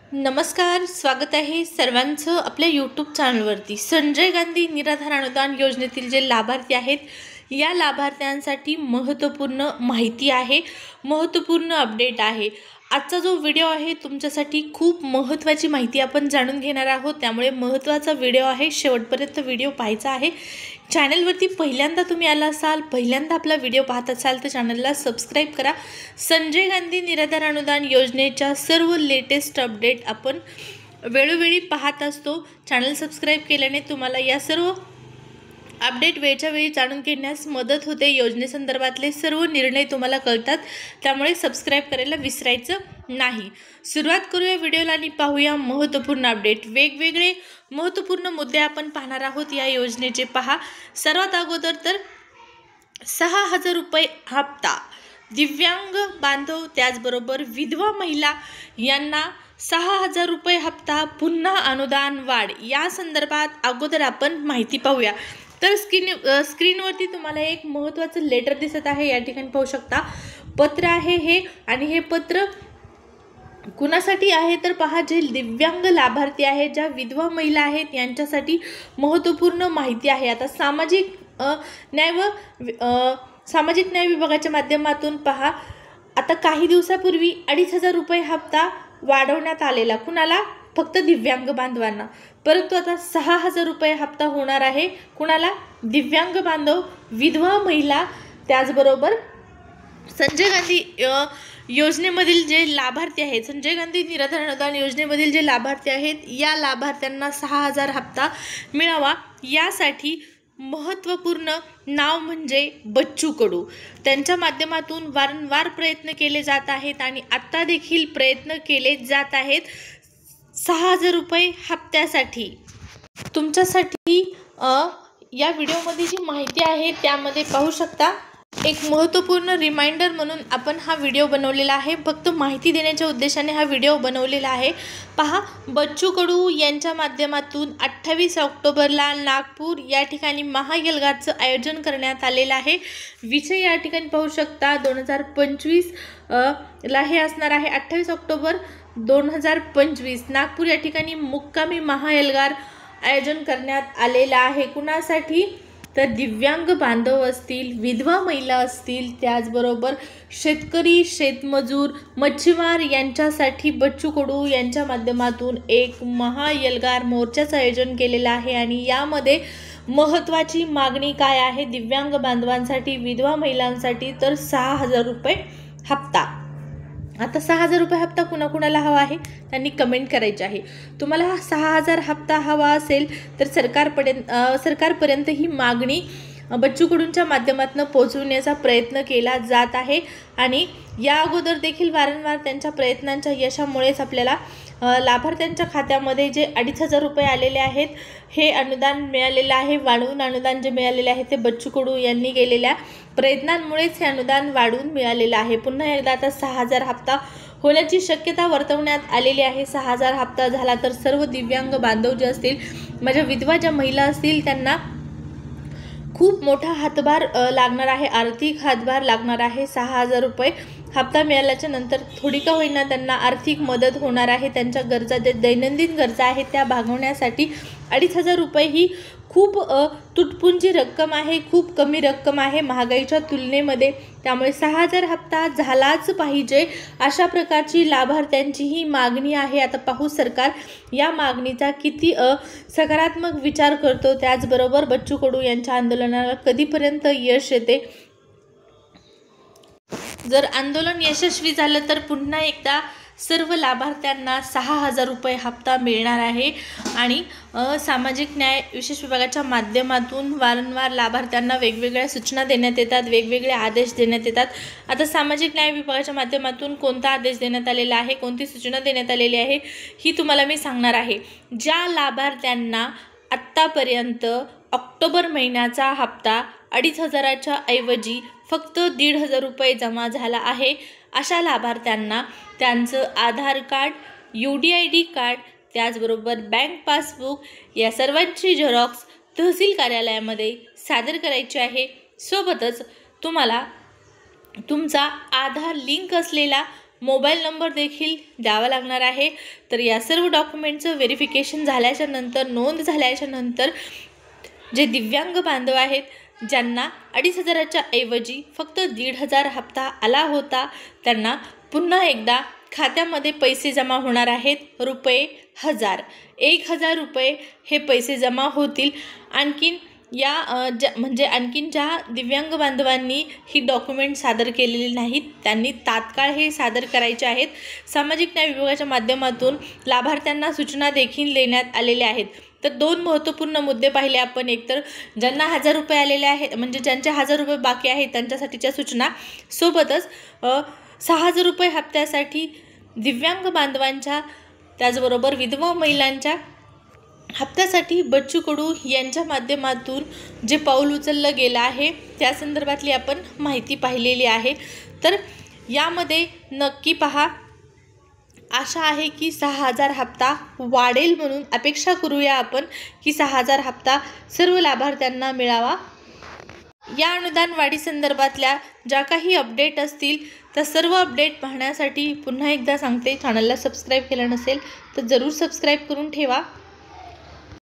नमस्कार, स्वागत आहे सर्वांचं आपल्या यूट्यूब चॅनलवरती। संजय गांधी निराधार अनुदान योजनेतील जे लाभार्थी आहेत या लाभार्थ्यांसाठी महत्त्वपूर्ण माहिती आहे, महत्त्वपूर्ण अपडेट आहे। आजचा जो व्हिडिओ आहे तुमच्यासाठी खूप महत्त्वाची माहिती आपण जाणून घेणार आहोत, त्यामुळे महत्त्वाचा व्हिडिओ आहे, शेवटपर्यंत व्हिडिओ पाहायचा आहे। चॅनलवरती पहिल्यांदा तुम्ही आला असाल, पहिल्यांदा आपला व्हिडिओ पाहत असाल तर चॅनलला सबस्क्राइब करा। संजय गांधी निराधार अनुदान योजनेच्या सर्व लेटेस्ट अपडेट आपण वेळोवेळी पाहत असतो। चॅनल सबस्क्राइब केल्याने तुम्हाला या सर्व अपडेट वेळच्या वेळी जाणून घेण्यास मदत होते। योजनेसंदर्भातले सर्व निर्णय तुम्हाला कळतात, त्यामुळे सबस्क्राइब करायला विसरायचं नाही। सुरुवात करूया व्हिडिओला आणि पाहूया महत्त्वपूर्ण अपडेट। वेगवेगळे महत्त्वपूर्ण मुद्दे आपण पाहणार आहोत या योजनेचे। पहा, सर्वात अगोदर तर 6,000 रुपये हप्ता दिव्यांग बांधव त्याचबरोबर विधवा महिला यांना 6,000 रुपये हप्ता पुन्हा अनुदान वाढ या संदर्भात अगोदर आपण माहिती पाहूया। तर स्क्रीनवरती तुम्हाला एक महत्त्वाचं लेटर दिसत आहे, या ठिकाणी पाहू शकता। पत्र आहे हे, आणि हे पत्र कुणासाठी आहे तर पहा, जे दिव्यांग लाभार्थी आहेत, ज्या विधवा महिला आहेत यांच्यासाठी महत्त्वपूर्ण माहिती आहे। आता सामाजिक न्याय विभागाच्या माध्यमातून पहा, आता काही दिवसापूर्वी 2,500 रुपये हप्ता वाढवण्यात आलेला, कुणाला? फक्त दिव्यांग बांधवांना। परंतु आता 6,000 रुपये हप्ता होणार आहे, कुणाला? दिव्यांग बांधव, विधवा महिला, त्याचबरोबर संजय गांधी योजनेमधील जे लाभार्थी आहेत, संजय गांधी निराधार अनुदान योजनेमधील जे लाभार्थी आहेत या लाभार्थ्यांना 6,000 हप्ता मिळावा यासाठी महत्त्वपूर्ण नाव म्हणजे बच्चू कडू। त्यांच्या माध्यमातून वारंवार प्रयत्न केले जात आहेत आणि आत्ता देखील प्रयत्न केले जात आहेत 6,000 रुपये हप्त्यासाठी। तुमच्यासाठी या व्हिडिओमध्ये जी माहिती आहे त्यामध्ये पाहू शकता, एक महत्त्वपूर्ण रिमाइंडर म्हणून आपण हा व्हिडिओ बनवलेला आहे, फक्त माहिती देण्याच्या उद्देशाने हा व्हिडिओ बनवलेला आहे। पहा, बच्चू कडू यांच्या माध्यमातून 28 ऑक्टोबरला नागपूर या ठिकाणी महाएल्गारचं आयोजन करण्यात आलेलं आहे। विषय या ठिकाणी पाहू शकता, 2025 ला हे असणार आहे। 28 ऑक्टोबर 2025 नागपूर या ठिकाणी मुक्कामी महाएल्गार आयोजन करण्यात आलेला आहे। कुणासाठी तर दिव्यांग बांधव असतील, विधवा महिला असतील, त्याचबरोबर शेतकरी, शेतमजूर, मच्छीमार यांच्यासाठी बच्चू कडू यांच्या माध्यमातून एक महाएल्गार मोर्चाचं आयोजन केलेलं आहे। आणि यामध्ये महत्त्वाची मागणी काय आहे दिव्यांग बांधवांसाठी, विधवा महिलांसाठी? तर 6,000 रुपये हप्ता। आता 6,000 रुपये हप्ता कुणाकुणाला हवा आहे त्यांनी कमेंट करायचे आहे। तुम्हाला हा 6,000 हप्ता हवा असेल तर सरकारपर्यंत ही मागणी बच्चू कडूंच्या माध्यमातून पोहोचवण्याचा प्रयत्न केला जात आहे। आणि या अगोदर देखील वारंवार त्यांच्या प्रयत्नांच्या यशामुळेच आपल्याला लाभार्थ्यांच्या खात्यामध्ये जे 2,500 रुपये आलेले आहेत हे अनुदान मिळालेलं आहे। वाढवून अनुदान जे मिळालेले आहे ते बच्चू कडू यांनी केलेल्या प्रयत्नांमुळेच हे अनुदान वाढवून मिळालेलं आहे। पुन्हा एकदा आता 6,000 हप्ता होण्याची शक्यता वर्तवण्यात आलेली आहे। 6,000 हप्ता झाला तर सर्व दिव्यांग बांधव जे असतील, माझ्या विधवा ज्या महिला असतील, त्यांना खूप मोठा हातभार लागणार आहे, आर्थिक हातभार लागणार आहे। 6,000 रुपये हप्ता मिळाल्याच्या नंतर थोडी का होईना त्यांना आर्थिक मदत होणार आहे। त्यांच्या गरजा, जे दैनंदिन गरजा आहेत त्या भागवण्यासाठी 2,500 रुपये ही खूप तुटपुंजी रक्कम आहे, खूप कमी रक्कम आहे महागाईच्या तुलनेमध्ये, त्यामुळे 6,000 हप्ता झालाच पाहिजे अशा प्रकारची लाभार्थ्यांची ही मागणी आहे। आता पाहू सरकार या मागणीचा किती सकारात्मक विचार करतो, त्याचबरोबर बच्चू कडू यांच्या आंदोलनाला कधीपर्यंत यश येते। जर आंदोलन यशस्वी झालं तर पुन्हा एकदा सर्व लाभार्थ्यांना 6,000 रुपये हप्ता मिळणार आहे। आणि सामाजिक न्याय विशेष विभागाच्या माध्यमातून वारंवार लाभार्थ्यांना वेगवेगळ्या सूचना देण्यात येतात, वेगवेगळे आदेश देण्यात येतात। आता सामाजिक न्याय विभागाच्या माध्यमातून कोणता आदेश देण्यात आलेला आहे, कोणती सूचना देण्यात आलेली आहे ही तुम्हाला मी सांगणार आहे। ज्या लाभार्थ्यांना आत्तापर्यंत ऑक्टोबर महिन्याचा हप्ता 2,500च्या ऐवजी फक्त 1,500 रुपये जमा झाला आहे, अशा लाभार्थ्यांना त्यांचं आधार कार्ड, UDID कार्ड, त्याचबरोबर बँक पासबुक या सर्वांची झेरॉक्स तहसील कार्यालयामध्ये सादर करायची आहे। सोबतच तुम्हाला तुमचा आधार लिंक असलेला मोबाईल नंबर देखील द्यावा लागणार आहे। तर या सर्व डॉक्युमेंटचं व्हेरिफिकेशन झाल्याच्या नंतर, नोंद झाल्याच्या नंतर जे दिव्यांग बांधव आहेत, ज्यांना 2,500च्या ऐवजी फक्त 1,500 हप्ता आला होता, त्यांना पुन्हा एकदा खात्यामध्ये पैसे जमा होणार आहेत, ₹1000 ₹1000 हे पैसे जमा होतील। आणखीन आणखीन ज्या दिव्यांग बांधवांनी ही डॉक्युमेंट सादर केलेली नाहीत, त्यांनी तात्काळ हे सादर करायचे आहेत। सामाजिक न्याय विभागाच्या माध्यमातून लाभार्थ्यांना सूचना देखील देण्यात आलेल्या आहेत। तर 2 महत्त्वपूर्ण मुद्दे पाहिले आपण। एकतर ज्यांना ₹1000 आलेले आहेत, म्हणजे ज्यांचे ₹1000 बाकी आहेत त्यांच्यासाठीच्या सूचना, सोबतच ₹6000 हप्त्यासाठी दिव्यांग बांधवांच्या, त्याचबरोबर विधवा महिलांच्या हप्त्यासाठी बच्चू कडू यांच्या माध्यमातून जे पाऊल उचललं गेलं आहे त्या संदर्भातली आपण माहिती पाहिलेली आहे। तर यामध्ये नक्की पहा, आशा आहे की 6000 हप्ता वाढेल, म्हणून अपेक्षा करूया आपण की 6000 हप्ता सर्व लाभार्थ्यांना मिळावा। या अनुदान वाढी संदर्भातल्या ज्या काही अपडेट असतील त्या सर्व अपडेट पाहण्यासाठी पुन्हा एकदा सांगते, चॅनलला सबस्क्राईब केलं नसेल तर जरूर सबस्क्राईब करून ठेवा।